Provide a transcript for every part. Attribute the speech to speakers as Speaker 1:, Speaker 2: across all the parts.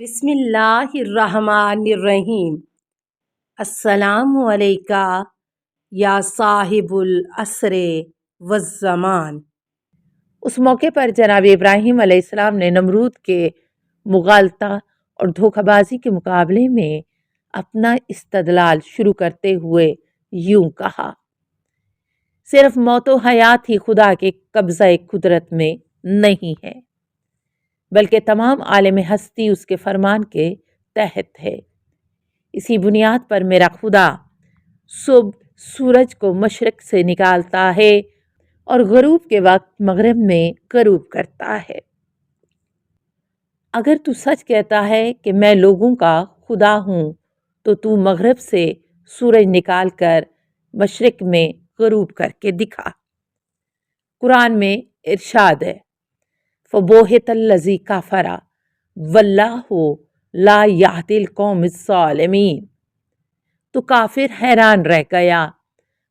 Speaker 1: بسم اللہ الرحمن الرحیم۔ السلام علیکہ یا صاحب العصر والزمان۔ اس موقع پر جناب ابراہیم علیہ السلام نے نمرود کے مغالطہ اور دھوکہ بازی کے مقابلے میں اپنا استدلال شروع کرتے ہوئے یوں کہا: صرف موت و حیات ہی خدا کے قبضہ قدرت میں نہیں ہے، بلکہ تمام عالم ہستی اس کے فرمان کے تحت ہے۔ اسی بنیاد پر میرا خدا صبح سورج کو مشرق سے نکالتا ہے اور غروب کے وقت مغرب میں غروب کرتا ہے۔ اگر تو سچ کہتا ہے کہ میں لوگوں کا خدا ہوں تو مغرب سے سورج نکال کر مشرق میں غروب کر کے دکھا۔ قرآن میں ارشاد ہے: فَبُہِتَ الَّذِی کَفَرَ وَاللَّهُ لَا یَہْدِی الْقَوْمَ الظَّالِمِینَ۔ تو کافر حیران رہ گیا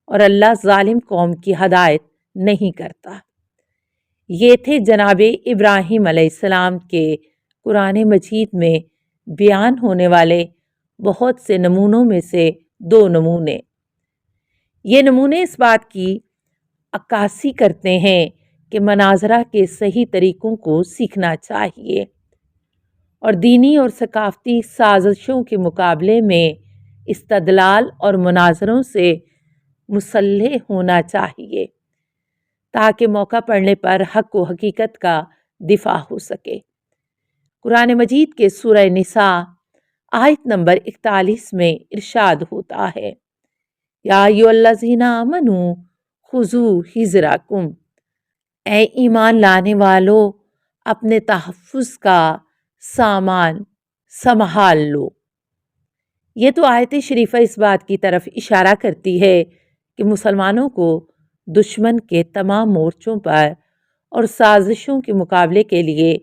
Speaker 1: اور اللہ ظالم قوم کی ہدایت نہیں کرتا۔ یہ تھے جناب ابراہیم علیہ السلام کے قرآن مجید میں بیان ہونے والے بہت سے نمونوں میں سے دو نمونے۔ یہ نمونے اس بات کی عکاسی کرتے ہیں کہ مناظرہ کے صحیح طریقوں کو سیکھنا چاہیے اور دینی اور ثقافتی سازشوں کے مقابلے میں استدلال اور مناظروں سے مسلح ہونا چاہیے تاکہ موقع پڑنے پر حق و حقیقت کا دفاع ہو سکے۔ قرآن مجید کے سورہ نساء آیت نمبر 41 میں ارشاد ہوتا ہے: یا ایھا الذین آمنوا خذوا حذرکم۔ اے ایمان لانے والو، اپنے تحفظ کا سامان سنبھال لو۔ یہ تو آیت شریفہ اس بات کی طرف اشارہ کرتی ہے کہ مسلمانوں کو دشمن کے تمام مورچوں پر اور سازشوں کے مقابلے کے لیے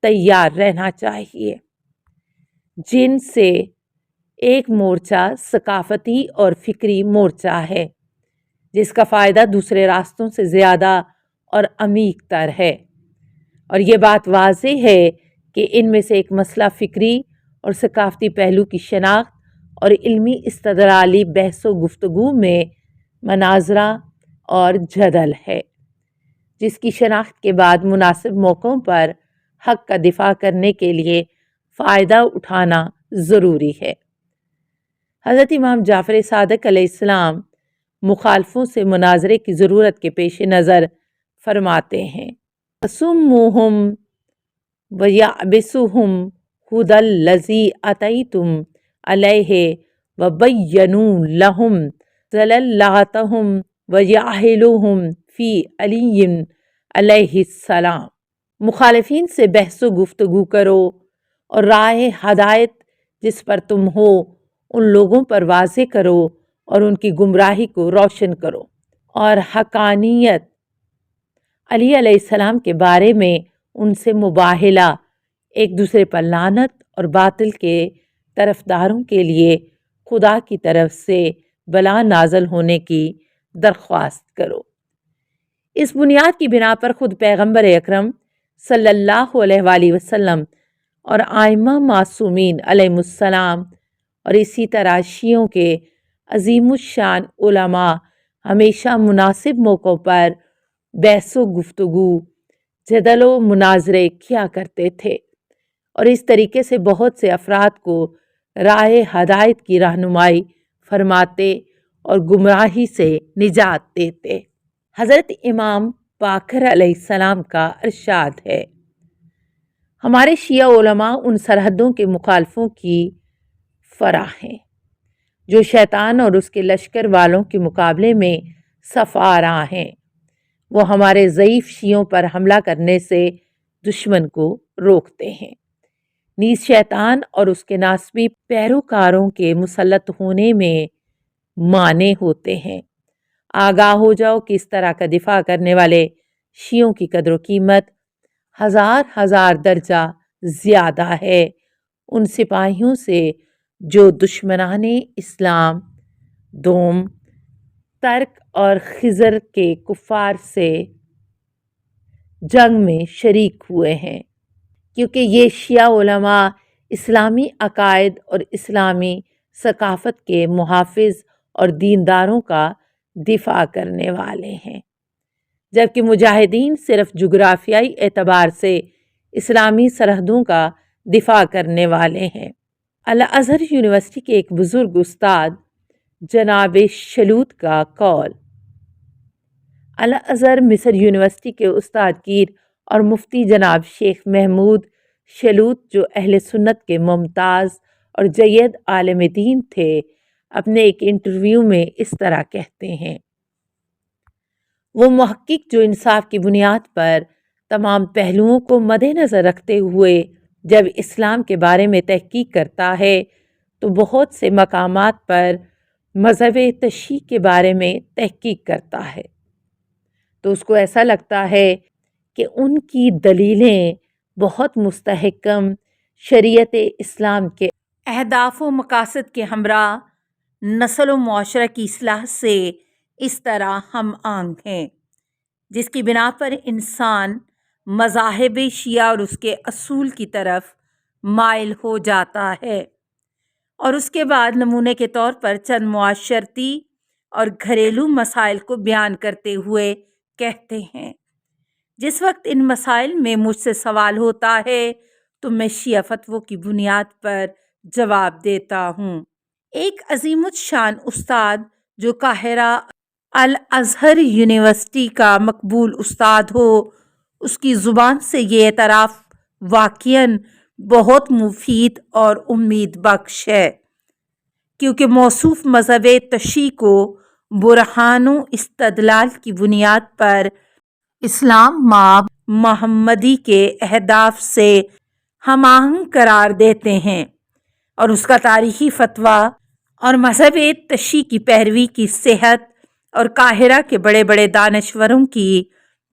Speaker 1: تیار رہنا چاہیے، جن سے ایک مورچہ ثقافتی اور فکری مورچہ ہے جس کا فائدہ دوسرے راستوں سے زیادہ اور عمیق تر ہے، اور یہ بات واضح ہے کہ ان میں سے ایک مسئلہ فکری اور ثقافتی پہلو کی شناخت اور علمی استدلالی بحث و گفتگو میں مناظرہ اور جدل ہے، جس کی شناخت کے بعد مناسب موقعوں پر حق کا دفاع کرنے کے لیے فائدہ اٹھانا ضروری ہے۔ حضرت امام جعفر صادق علیہ السلام مخالفوں سے مناظرے کی ضرورت کے پیش نظر فرماتے ہیں: فَسُمُّوهُمْ وَيَعْبِسُهُمْ هُدَى الَّذِی أَتَیْتُمْ عَلَیْهِ وَبَیَّنُوا لَهُمْ ضَلَالَتَهُمْ وَیَعْہِلُوهُمْ فِی عَلِیٍّ علیہ السلام۔ مخالفین سے بحث و گفتگو کرو اور راہ ہدایت جس پر تم ہو ان لوگوں پر واضح کرو اور ان کی گمراہی کو روشن کرو، اور حقانیت علی علیہ السلام کے بارے میں ان سے مباہلہ، ایک دوسرے پر لعنت اور باطل کے طرفداروں کے لیے خدا کی طرف سے بلا نازل ہونے کی درخواست کرو۔ اس بنیاد کی بنا پر خود پیغمبر اکرم صلی اللہ علیہ وآلہ وسلم اور ائمہ معصومین علیہم السلام اور اسی طرح شیعوں کے عظیم الشان علماء ہمیشہ مناسب موقعوں پر بحث و گفتگو، جدل و مناظرے کیا کرتے تھے اور اس طریقے سے بہت سے افراد کو راہ ہدایت کی رہنمائی فرماتے اور گمراہی سے نجات دیتے۔ حضرت امام باقر علیہ السلام کا ارشاد ہے: ہمارے شیعہ علماء ان سرحدوں کے مخالفوں کی فرح ہیں جو شیطان اور اس کے لشکر والوں کے مقابلے میں صف آراں ہیں۔ وہ ہمارے ضعیف شیعوں پر حملہ کرنے سے دشمن کو روکتے ہیں، نیز شیطان اور اس کے ناسبی پیروکاروں کے مسلط ہونے میں مانع ہوتے ہیں۔ آگاہ ہو جاؤ کہ اس طرح کا دفاع کرنے والے شیعوں کی قدر و قیمت ہزار درجہ زیادہ ہے ان سپاہیوں سے جو دشمنان اسلام دوم، ترک اور خضر کے کفار سے جنگ میں شریک ہوئے ہیں، کیونکہ یہ شیعہ علماء اسلامی عقائد اور اسلامی ثقافت کے محافظ اور دینداروں کا دفاع کرنے والے ہیں، جبکہ مجاہدین صرف جغرافیائی اعتبار سے اسلامی سرحدوں کا دفاع کرنے والے ہیں۔ الازہر یونیورسٹی کے ایک بزرگ استاد جناب شلوت کا قول۔ الازہر مصر یونیورسٹی کے استاد گیر اور مفتی جناب شیخ محمود شلوت، جو اہل سنت کے ممتاز اور جید عالم دین تھے، اپنے ایک انٹرویو میں اس طرح کہتے ہیں: وہ محقق جو انصاف کی بنیاد پر تمام پہلوؤں کو مد نظر رکھتے ہوئے جب اسلام کے بارے میں تحقیق کرتا ہے تو بہت سے مقامات پر مذہب تشیع کے بارے میں تحقیق کرتا ہے تو اس کو ایسا لگتا ہے کہ ان کی دلیلیں بہت مستحکم شریعت اسلام کے اہداف و مقاصد کے ہمراہ نسل و معاشرہ کی اصلاح سے اس طرح ہم آہنگ ہیں، جس کی بنا پر انسان مذاہب شیعہ اور اس کے اصول کی طرف مائل ہو جاتا ہے، اور اس کے بعد نمونے کے طور پر چند معاشرتی اور گھریلو مسائل کو بیان کرتے ہوئے کہتے ہیں: جس وقت ان مسائل میں مجھ سے سوال ہوتا ہے تو میں شیعہ فتووں کی بنیاد پر جواب دیتا ہوں۔ ایک عظیم الشان استاد جو قاہرہ الازہر یونیورسٹی کا مقبول استاد ہو، اس کی زبان سے یہ اعتراف واقعاً بہت مفید اور امید بخش ہے، کیونکہ موصوف مذہب تشیع کو برہان و استدلال کی بنیاد پر اسلام مآب محمدی کے اہداف سے ہم آہنگ قرار دیتے ہیں، اور اس کا تاریخی فتویٰ اور مذہب تشیع کی پیروی کی صحت اور قاہرہ کے بڑے بڑے دانشوروں کی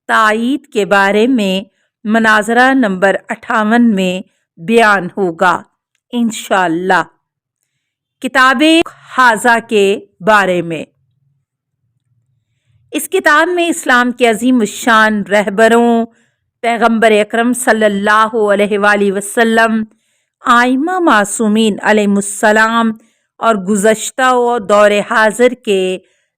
Speaker 1: تائید کے بارے میں مناظرہ نمبر 58 میں بیان ہوگا انشاءاللہ۔ کتاب ھذا کے بارے میں۔ اس کتاب میں اسلام کے عظیم الشان رہبروں، پیغمبر اکرم صلی اللہ علیہ وآلہ وسلم، ائمہ معصومین علیہم السلام اور گزشتہ و دور حاضر کے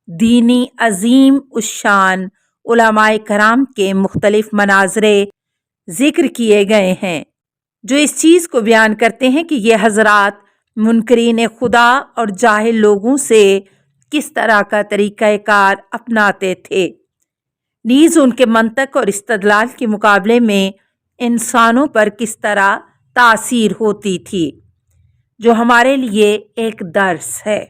Speaker 1: دینی عظیم الشان علماء کرام کے مختلف مناظرے ذکر کیے گئے ہیں، جو اس چیز کو بیان کرتے ہیں کہ یہ حضرات منکرین خدا اور جاہل لوگوں سے کس طرح کا طریقہ کار اپناتے تھے، نیز ان کے منطق اور استدلال کے مقابلے میں انسانوں پر کس طرح تاثیر ہوتی تھی، جو ہمارے لیے ایک درس ہے،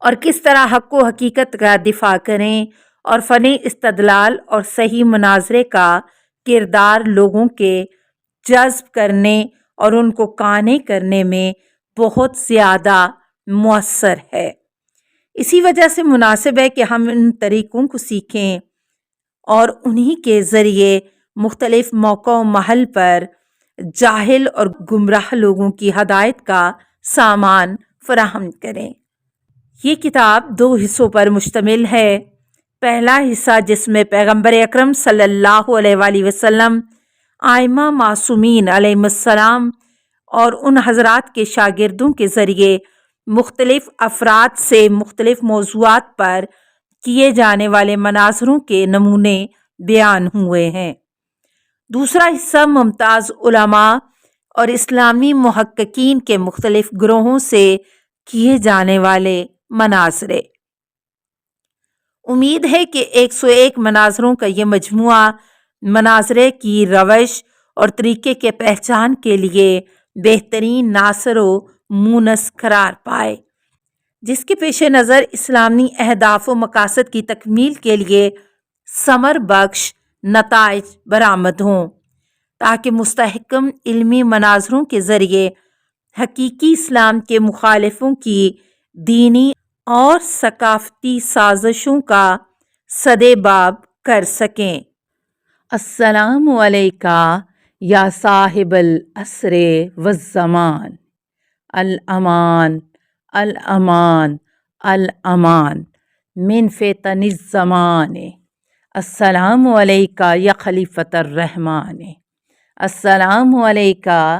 Speaker 1: اور کس طرح حق و حقیقت کا دفاع کریں اور فن استدلال اور صحیح مناظرے کا کردار لوگوں کے جذب کرنے اور ان کو قانع کرنے میں بہت زیادہ مؤثر ہے۔ اسی وجہ سے مناسب ہے کہ ہم ان طریقوں کو سیکھیں اور انہی کے ذریعے مختلف موقع و محل پر جاہل اور گمراہ لوگوں کی ہدایت کا سامان فراہم کریں۔ یہ کتاب 2 حصوں پر مشتمل ہے۔ پہلا حصہ، جس میں پیغمبر اکرم صلی اللہ علیہ وآلہ وسلم، ائمہ معصومین علیہم السلام اور ان حضرات کے شاگردوں کے ذریعے مختلف افراد سے مختلف موضوعات پر کیے جانے والے مناظروں کے نمونے بیان ہوئے ہیں۔ دوسرا حصہ ممتاز علماء اور اسلامی محققین کے مختلف گروہوں سے کیے جانے والے مناظرے۔ امید ہے کہ 101 مناظروں کا یہ مجموعہ مناظرے کی روش اور طریقے کے پہچان کے لیے بہترین ناصر و مونس قرار پائے، جس کے پیش نظر اسلامی اہداف و مقاصد کی تکمیل کے لیے ثمر بخش نتائج برآمد ہوں، تاکہ مستحکم علمی مناظروں کے ذریعے حقیقی اسلام کے مخالفوں کی دینی اور ثقافتی سازشوں کا سدِ باب کر سکیں۔ السلام علیکہ یا صاحب العصر والزمان، الامان الامان الامان من فتن الزمان، السلام علیکہ یا خلیفۃ الرحمن، السلام علیکہ